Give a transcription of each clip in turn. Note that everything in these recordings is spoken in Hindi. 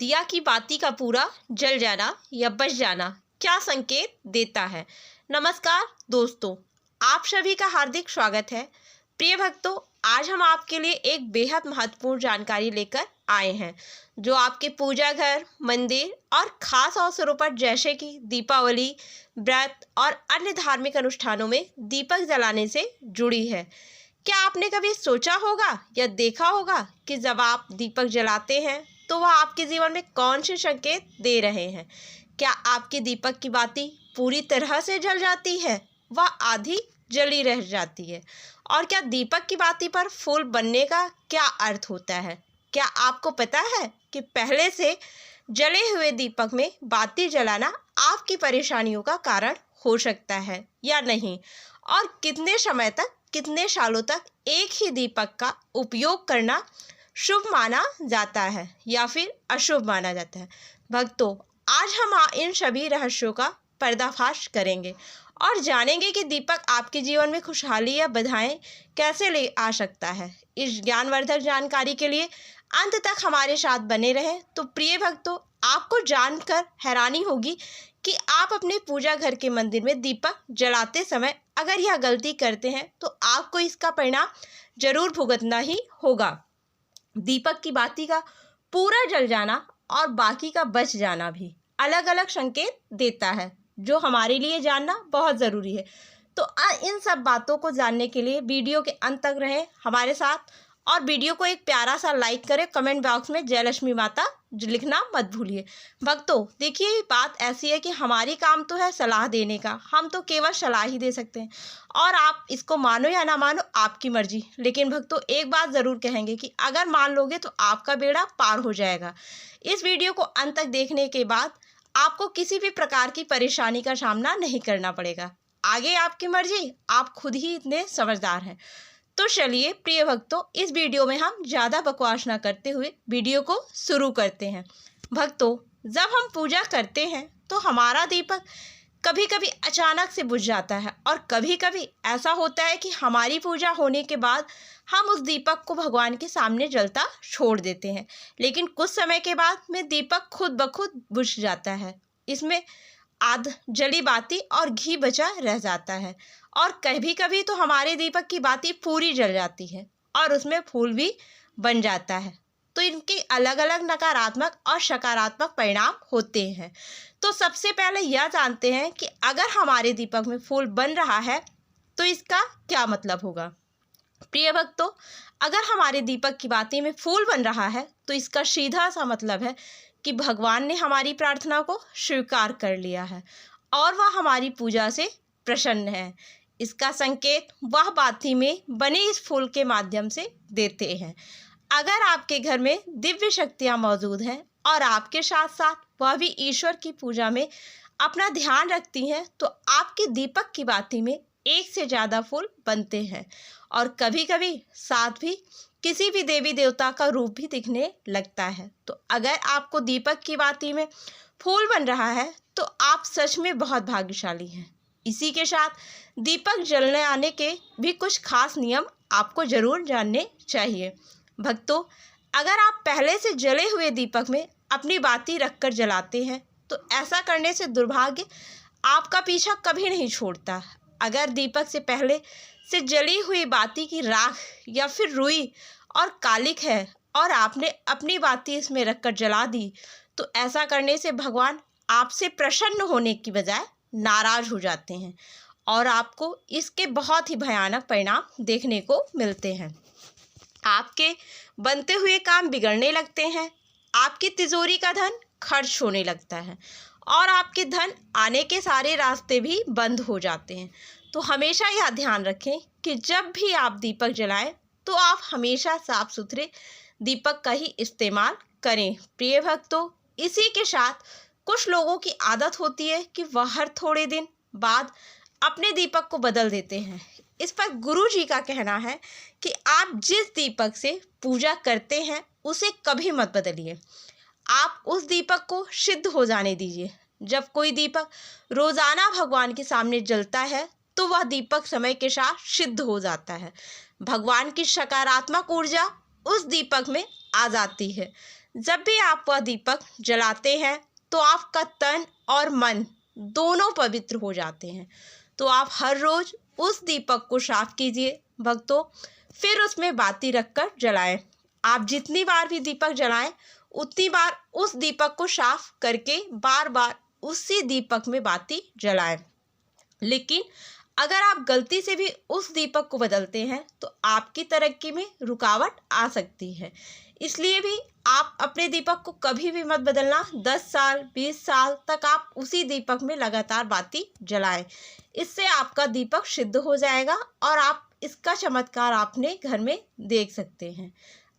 दिया की बाती का पूरा जल जाना या बच जाना क्या संकेत देता है। नमस्कार दोस्तों, आप सभी का हार्दिक स्वागत है। प्रिय भक्तों, आज हम आपके लिए एक बेहद महत्वपूर्ण जानकारी लेकर आए हैं जो आपके पूजा घर, मंदिर और खास अवसरों पर जैसे कि दीपावली, व्रत और अन्य धार्मिक अनुष्ठानों में दीपक जलाने से जुड़ी है। क्या आपने कभी सोचा होगा या देखा होगा कि जब आप दीपक जलाते हैं तो वह आपके जीवन में कौन से संकेत दे रहे हैं? क्या आपके दीपक की बाती पूरी तरह से जल जाती है, वह आधी जली रह जाती है? और क्या दीपक की बाती पर फूल बनने का क्या अर्थ होता है? क्या आपको पता है कि पहले से जले हुए दीपक में बाती जलाना आपकी परेशानियों का कारण हो सकता है या नहीं? और कितने समय तक, कितने सालों तक एक ही दीपक का उपयोग करना शुभ माना जाता है या फिर अशुभ माना जाता है? भक्तों, आज हम इन सभी रहस्यों का पर्दाफाश करेंगे और जानेंगे कि दीपक आपके जीवन में खुशहाली या बाधाएं कैसे ले आ सकता है। इस ज्ञानवर्धक जानकारी के लिए अंत तक हमारे साथ बने रहें। तो प्रिय भक्तों, आपको जानकर हैरानी होगी कि आप अपने पूजा घर के मंदिर में दीपक जलाते समय अगर यह गलती करते हैं तो आपको इसका परिणाम जरूर भुगतना ही होगा। दीपक की बाती का पूरा जल जाना और बाकी का बच जाना भी अलग अलग संकेत देता है, जो हमारे लिए जानना बहुत ज़रूरी है। तो इन सब बातों को जानने के लिए वीडियो के अंत तक रहें हमारे साथ और वीडियो को एक प्यारा सा लाइक करें। कमेंट बॉक्स में जय लक्ष्मी माता लिखना मत भूलिए। भक्तों, देखिए, बात ऐसी है कि हमारी काम तो है सलाह देने का, हम तो केवल सलाह ही दे सकते हैं और आप इसको मानो या ना मानो आपकी मर्जी। लेकिन भक्तों, एक बात ज़रूर कहेंगे कि अगर मान लोगे तो आपका बेड़ा पार हो जाएगा। इस वीडियो को अंत तक देखने के बाद आपको किसी भी प्रकार की परेशानी का सामना नहीं करना पड़ेगा। आगे आपकी मर्जी, आप खुद ही इतने समझदार हैं। तो चलिए प्रिय भक्तों, इस वीडियो में हम ज़्यादा बकवास ना करते हुए वीडियो को शुरू करते हैं। भक्तों, जब हम पूजा करते हैं तो हमारा दीपक कभी कभी अचानक से बुझ जाता है और कभी कभी ऐसा होता है कि हमारी पूजा होने के बाद हम उस दीपक को भगवान के सामने जलता छोड़ देते हैं, लेकिन कुछ समय के बाद में दीपक खुद ब खुद बुझ जाता है। इसमें आध जली बाती और घी बचा रह जाता है और कभी कभी तो हमारे दीपक की बाती पूरी जल जाती है और उसमें फूल भी बन जाता है। तो इनके अलग अलग नकारात्मक और सकारात्मक परिणाम होते हैं। तो सबसे पहले यह जानते हैं कि अगर हमारे दीपक में फूल बन रहा है तो इसका क्या मतलब होगा। प्रिय भक्तों, अगर हमारे दीपक की बाती में फूल बन रहा है तो इसका सीधा सा मतलब है कि भगवान ने हमारी प्रार्थना को स्वीकार कर लिया है और वह हमारी पूजा से प्रसन्न है। इसका संकेत वह बाती में बने इस फूल के माध्यम से देते हैं। अगर आपके घर में दिव्य शक्तियाँ मौजूद हैं और आपके साथ साथ वह भी ईश्वर की पूजा में अपना ध्यान रखती हैं तो आपके दीपक की बाती में एक से ज़्यादा फूल बनते हैं और कभी कभी साथ भी किसी भी देवी देवता का रूप भी दिखने लगता है। तो अगर आपको दीपक की बाती में फूल बन रहा है तो आप सच में बहुत भाग्यशाली हैं। इसी के साथ दीपक जलने आने के भी कुछ खास नियम आपको जरूर जानने चाहिए। भक्तों, अगर आप पहले से जले हुए दीपक में अपनी बाती रखकर जलाते हैं तो ऐसा करने से दुर्भाग्य आपका पीछा कभी नहीं छोड़ता। अगर दीपक से पहले से जली हुई बाती की राख या फिर रुई और कालिक है और आपने अपनी बाती इसमें रखकर जला दी तो ऐसा करने से भगवान आपसे प्रसन्न होने की बजाय नाराज हो जाते हैं और आपको इसके बहुत ही भयानक परिणाम देखने को मिलते हैं। आपके बनते हुए काम बिगड़ने लगते हैं, आपकी तिजोरी का धन खर्च होने लगता है और आपके धन आने के सारे रास्ते भी बंद हो जाते हैं। तो हमेशा यह ध्यान रखें कि जब भी आप दीपक जलाएं तो आप हमेशा साफ सुथरे दीपक का ही इस्तेमाल करें। प्रिय भक्तों, इसी के साथ कुछ लोगों की आदत होती है कि वह हर थोड़े दिन बाद अपने दीपक को बदल देते हैं। इस पर गुरु जी का कहना है कि आप जिस दीपक से पूजा करते हैं उसे कभी मत बदलिए। आप उस दीपक को सिद्ध हो जाने दीजिए। जब कोई दीपक रोजाना भगवान के सामने जलता है तो वह दीपक समय के साथ सिद्ध हो जाता है। भगवान की सकारात्मक ऊर्जा उस दीपक में आ जाती है। जब भी आप वह दीपक जलाते हैं तो आपका तन और मन दोनों पवित्र हो जाते हैं। तो आप हर रोज उस दीपक को साफ कीजिए भक्तों, फिर उसमें बाती रखकर जलाएं। आप जितनी बार भी दीपक जलाएं उतनी बार उस दीपक को साफ करके बार बार उसी दीपक में बाती जलाएं। लेकिन अगर आप गलती से भी उस दीपक को बदलते हैं तो आपकी तरक्की में रुकावट आ सकती है। इसलिए भी आप अपने दीपक को कभी भी मत बदलना। 10 साल 20 साल तक आप उसी दीपक में लगातार बाती जलाएं। इससे आपका दीपक शुद्ध हो जाएगा और आप इसका चमत्कार अपने घर में देख सकते हैं।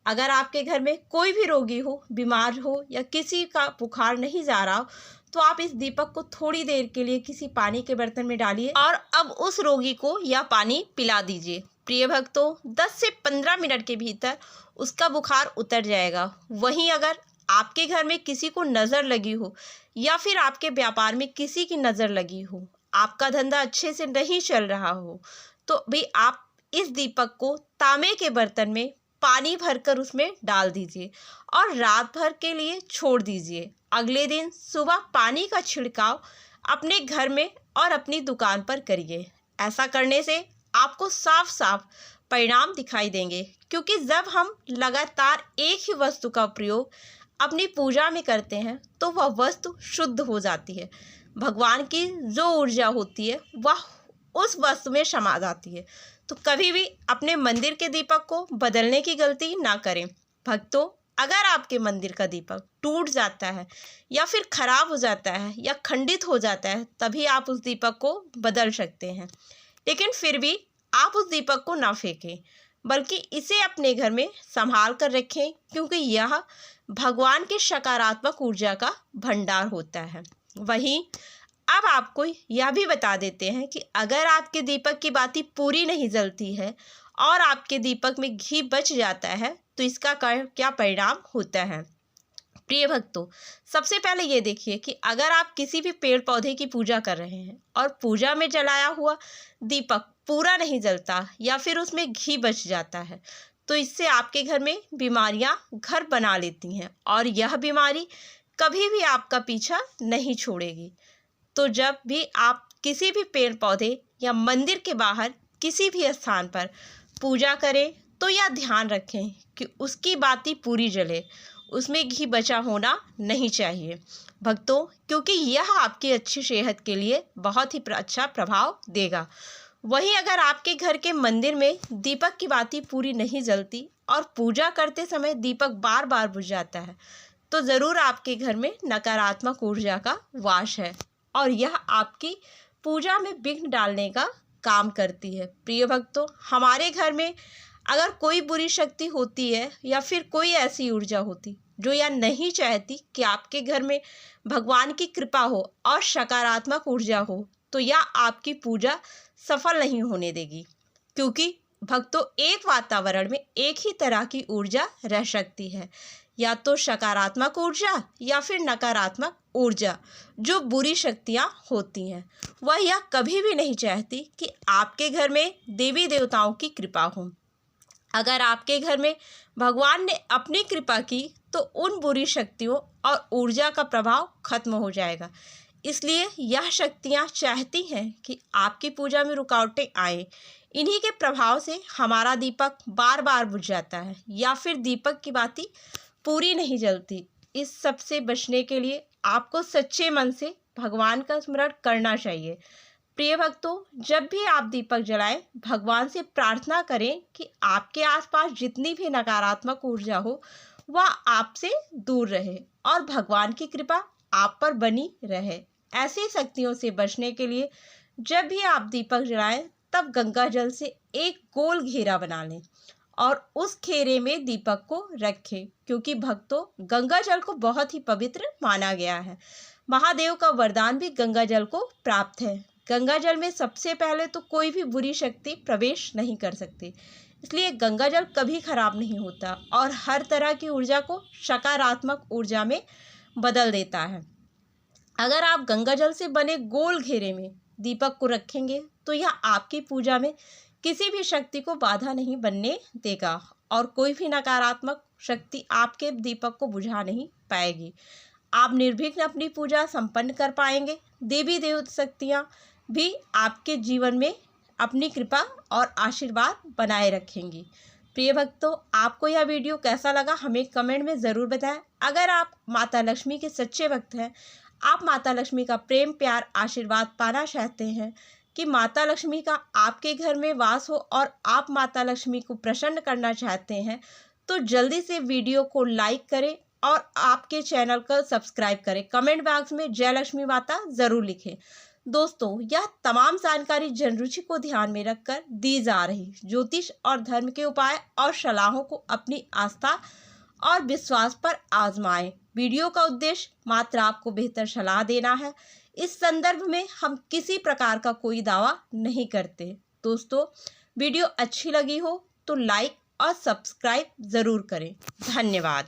अगर आपके घर में कोई भी रोगी हो, बीमार हो या किसी का बुखार नहीं जा रहा हो तो आप इस दीपक को थोड़ी देर के लिए किसी पानी के बर्तन में डालिए और अब उस रोगी को यह पानी पिला दीजिए। प्रिय भक्तों, 10 से 15 मिनट के भीतर उसका बुखार उतर जाएगा। वहीं अगर आपके घर में किसी को नज़र लगी हो या फिर आपके व्यापार में किसी की नज़र लगी हो, आपका धंधा अच्छे से नहीं चल रहा हो, तो भी आप इस दीपक को तांबे के बर्तन में पानी भरकर उसमें डाल दीजिए और रात भर के लिए छोड़ दीजिए। अगले दिन सुबह पानी का छिड़काव अपने घर में और अपनी दुकान पर करिए। ऐसा करने से आपको साफ साफ परिणाम दिखाई देंगे, क्योंकि जब हम लगातार एक ही वस्तु का प्रयोग अपनी पूजा में करते हैं तो वह वस्तु शुद्ध हो जाती है। भगवान की जो ऊर्जा होती है वह उस वस्तु में समा जाती है। तो कभी भी अपने मंदिर के दीपक को बदलने की गलती ना करें। भक्तों, अगर आपके मंदिर का दीपक टूट जाता है या फिर खराब हो जाता है या खंडित हो जाता है तभी आप उस दीपक को बदल सकते हैं। लेकिन फिर भी आप उस दीपक को ना फेंकें, बल्कि इसे अपने घर में संभाल कर रखें, क्योंकि यह भगवान की सकारात्मक ऊर्जा का भंडार होता है। वहीं अब आपको यह भी बता देते हैं कि अगर आपके दीपक की बाती पूरी नहीं जलती है और आपके दीपक में घी बच जाता है तो इसका क्या परिणाम होता है। प्रिय भक्तों, सबसे पहले ये देखिए कि अगर आप किसी भी पेड़ पौधे की पूजा कर रहे हैं और पूजा में जलाया हुआ दीपक पूरा नहीं जलता या फिर उसमें घी बच जाता है तो इससे आपके घर में बीमारियां घर बना लेती हैं और यह बीमारी कभी भी आपका पीछा नहीं छोड़ेगी। तो जब भी आप किसी भी पेड़ पौधे या मंदिर के बाहर किसी भी स्थान पर पूजा करें तो यह ध्यान रखें कि उसकी बाती पूरी जले, उसमें घी बचा होना नहीं चाहिए भक्तों, क्योंकि यह आपकी अच्छी सेहत के लिए बहुत ही अच्छा प्रभाव देगा। वहीं अगर आपके घर के मंदिर में दीपक की बाती पूरी नहीं जलती और पूजा करते समय दीपक बार बार बुझ जाता है तो ज़रूर आपके घर में नकारात्मक ऊर्जा का वास है और यह आपकी पूजा में विघ्न डालने का काम करती है। प्रिय भक्तों, हमारे घर में अगर कोई बुरी शक्ति होती है या फिर कोई ऐसी ऊर्जा होती जो यह नहीं चाहती कि आपके घर में भगवान की कृपा हो और सकारात्मक ऊर्जा हो तो यह आपकी पूजा सफल नहीं होने देगी। क्योंकि भक्तों, एक वातावरण में एक ही तरह की ऊर्जा रह सकती है, या तो सकारात्मक ऊर्जा या फिर नकारात्मक ऊर्जा। जो बुरी शक्तियाँ होती हैं वह यह कभी भी नहीं चाहती कि आपके घर में देवी देवताओं की कृपा हो। अगर आपके घर में भगवान ने अपनी कृपा की तो उन बुरी शक्तियों और ऊर्जा का प्रभाव खत्म हो जाएगा। इसलिए यह शक्तियाँ चाहती हैं कि आपकी पूजा में रुकावटें आए। इन्हीं के प्रभाव से हमारा दीपक बार बार बुझ जाता है या फिर दीपक की बाती पूरी नहीं जलती। इस सब से बचने के लिए आपको सच्चे मन से भगवान का स्मरण करना चाहिए। प्रिय भक्तों, जब भी आप दीपक जलाएं, भगवान से प्रार्थना करें कि आपके आसपास जितनी भी नकारात्मक ऊर्जा हो वह आपसे दूर रहे और भगवान की कृपा आप पर बनी रहे। ऐसी शक्तियों से बचने के लिए जब भी आप दीपक जलाएं तब गंगा जल से एक गोल घेरा बना लें और उस घेरे में दीपक को रखें, क्योंकि भक्तों, गंगा जल को बहुत ही पवित्र माना गया है। महादेव का वरदान भी गंगा जल को प्राप्त है। गंगा जल में सबसे पहले तो कोई भी बुरी शक्ति प्रवेश नहीं कर सकती, इसलिए गंगा जल कभी खराब नहीं होता और हर तरह की ऊर्जा को सकारात्मक ऊर्जा में बदल देता है। अगर आप गंगा जल से बने गोल घेरे में दीपक को रखेंगे तो यह आपकी पूजा में किसी भी शक्ति को बाधा नहीं बनने देगा और कोई भी नकारात्मक शक्ति आपके दीपक को बुझा नहीं पाएगी। आप निर्विघ्न अपनी पूजा संपन्न कर पाएंगे। देवी देवता शक्तियाँ भी आपके जीवन में अपनी कृपा और आशीर्वाद बनाए रखेंगी। प्रिय भक्तों, आपको यह वीडियो कैसा लगा हमें कमेंट में ज़रूर बताएं। अगर आप माता लक्ष्मी के सच्चे भक्त हैं, आप माता लक्ष्मी का प्रेम प्यार आशीर्वाद पाना चाहते हैं कि माता लक्ष्मी का आपके घर में वास हो और आप माता लक्ष्मी को प्रसन्न करना चाहते हैं, तो जल्दी से वीडियो को लाइक करें और आपके चैनल को सब्सक्राइब करें। कमेंट बॉक्स में जय लक्ष्मी माता ज़रूर लिखें। दोस्तों, यह तमाम जानकारी जनरुचि को ध्यान में रखकर दी जा रही ज्योतिष और धर्म के उपाय और सलाहों को अपनी आस्था और विश्वास पर आजमाएं। वीडियो का उद्देश्य मात्र आपको बेहतर सलाह देना है। इस संदर्भ में हम किसी प्रकार का कोई दावा नहीं करते। दोस्तों, वीडियो अच्छी लगी हो तो लाइक और सब्सक्राइब ज़रूर करें। धन्यवाद।